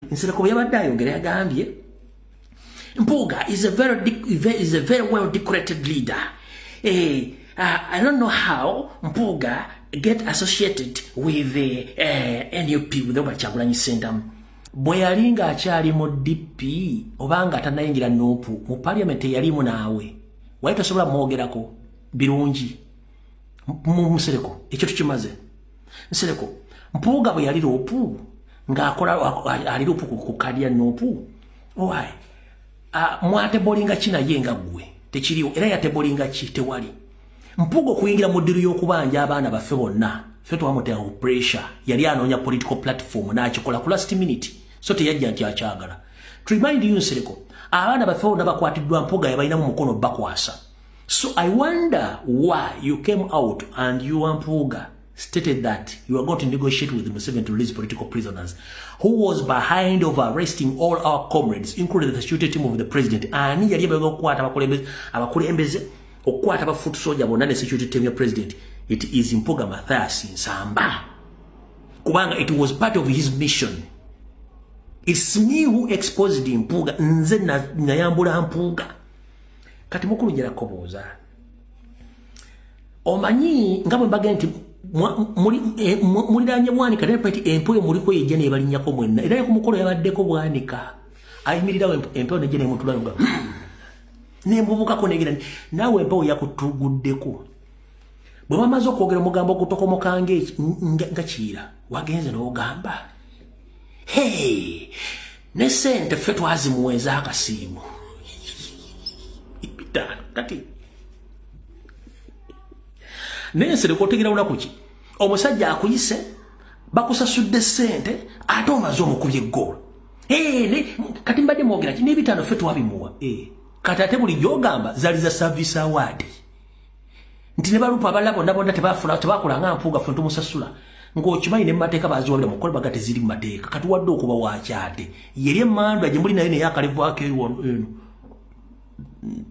Nsereko yabadde ayogera yagambye Mpuuga is a very well decorated leader. I don't know how Mpuuga get associated with the NUP, with the Kyagulanyi Ssentamu. Bwe yalinga akyali mu DP obanga tanayingira NUP mu parliament yalimu naawe wali tosobola mwogerako birungi Nsereko ekyo tukimaze. Nsereko Mpuuga bwe yali lupu ng'akola ali lupu ku kadi ya NUP why mwate bolinga kina yenga gwe tekiriwo era yate bolinga ki tewali Mpuuga okuyingira mu ddiru y'okubanja abaana baffe bonna ffe twamutera ku pressure yali anoonya political platform n'akikola ku last minute so teyajja nti akyagala to remind you Nsereko abaana baffe bonna bakwatiddwa Mpuuga yabalina mu mukono bakwasa. So I wonder why you came out and you Mpuuga stated that you are going to negotiate with Museveni to release political prisoners, who was behind of arresting all our comrades, including the security team of the president. And yali yabego kwata abakulembeze okwata ba foot soldier bonna ne security team ya president. It is Mpuuga Mathias Nsamba. Kubanga it was part of his mission. It's me who exposed Mpuuga. Nze nayambula Mpuuga. Kati mukulu njera koboza. Omanyi ngabwe mbagenti muliranye Bwanika ne pati empoyo muliko yejja ne balinnyako mwenna era ku mukolo yabaddeko Bwanika ayimirirawo empoyo nejja ne mutulayo nga nembubukako negira naawe empoyo yakutuguddeko bwe bamaze okwogera omugambo gutokomokange nga kiira wagenze n'ogamba hey ne sente ffe twazimuweza akasiimu kati Nsereko otegeera lunaku ki omusajja akuyise bakusasudde ssente ate omaze omukubye eggoola kati mbadde mwogera ki n'ebitaano ffe twabimuwa kati ate buli gy'ogamba zali za service award nti ne balupa abalala bonna bonna tebakola nga Mpuuga ffe tumusasula ng'okimanyi ne mu mateeka baziwabira mukola baga teziri mu mateeka kati wadde okuba wakyate yeri emmandwa gye muli nayo naye akalevaako eno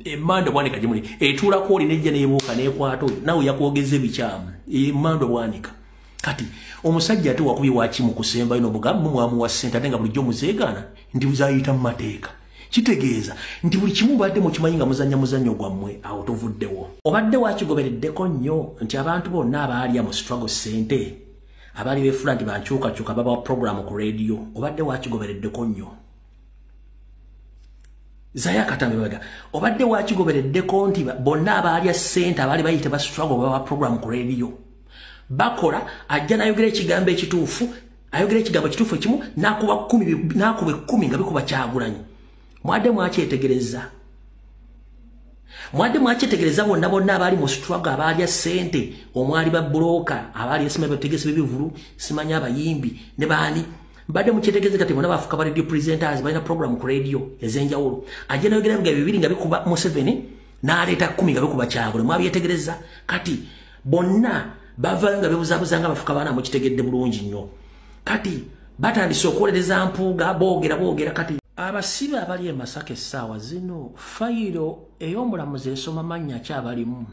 Emmandwa Bwanika gye muli etuulako oli nejja neebuuka neekwata oyo nawe yakwogeza ebikyamu Emmandwa Bwanika kati omusajja ate wakubye waki mu kusemba ino bugambo mwamuwa ssente ate nga bulijjo muzeegaana nti buzayita mu mateeka kitegeeza nti buli kimu badde mukimanyi nga muzannya muzannyo gwammwe awo tovuddewo obadde wakigobereddeko nnyo nti abantu bonna abaali mu struggle ssente abaali beefula nti bankyukakyuka baba program ku radio obadde wakigobereddeko nnyo Zaya Katambe baga obadde wakigobereddeko nti bonna abaali ssente abaali bayita ba struggle baba program ku radio bakola ajja nayogera ekigambo ekituufu ayogera ekigambo kituufu ekimu nakuba 10 nga bikuba Kyagulanyi mwadde mwakyetegereza bonna abaali mu struggle abaali ssente omwali ba broker abaali esima bategese bibivulu simanya abayimbi ne baani Mbadde mukyetegereza kati bonna bafuka ba radio presenters balina program ku radio ezenjawulo ajja nayogera nga bibiri nga bikuba Museveni n'aleeta 10 nga bikuba Kyagulanyi mwabyetegereza kati bonna bava nga bebuzabuza nga bafuka baana mukitegedde bulungi nnyo kati batandise okwolereza Mpuuga boogera kati abasibe abali e Masaka essaawa zino fayiro ey'omulamuzi esoma mannya ki abalimu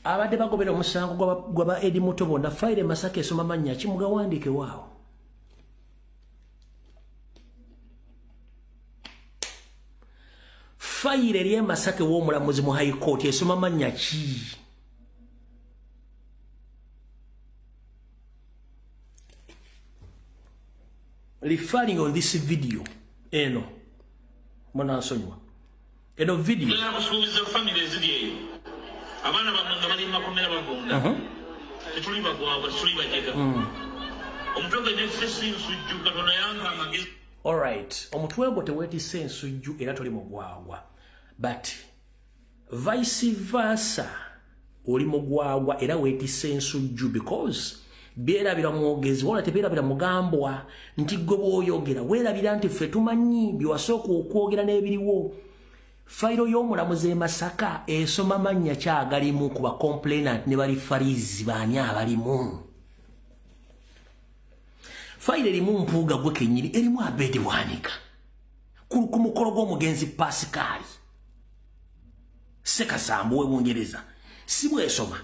abadde bagobera omusango gwaba Edi Muto bonna fayiro e Masaka esoma mannya ki mugawandiike waawo fayiro eri e Masaka w'omulamuzi mu High Court esoma mannya ki referring on this video eno mwanasonywa eno video abana bamanga bali makomera bavunda etuli bagwabwa etuli bajega omutoga ne fesi nsujju katona yanga amagezi all right omutwe gwo tewetise ensujju era tuli mugwagwa but vice versa oli mugwagwa era wetise ensujju because byerabira mwogezi wala tebyerabira mugambwa nti gwe bw'oyogera weerabira nti ffe tumanyi byewasooka okwogera n'ebiriwo fayiro y'omulamuzi e Masaka esoma mannya ki agalimu ku ba complainant ne bali farizi baani abalimu fayiro erimu Mpuuga gwe kennyini erimu Abedi Bwanika ku mukolo gw'omugenzi Pascal Sekasambu w'Ebungereza si bwesoma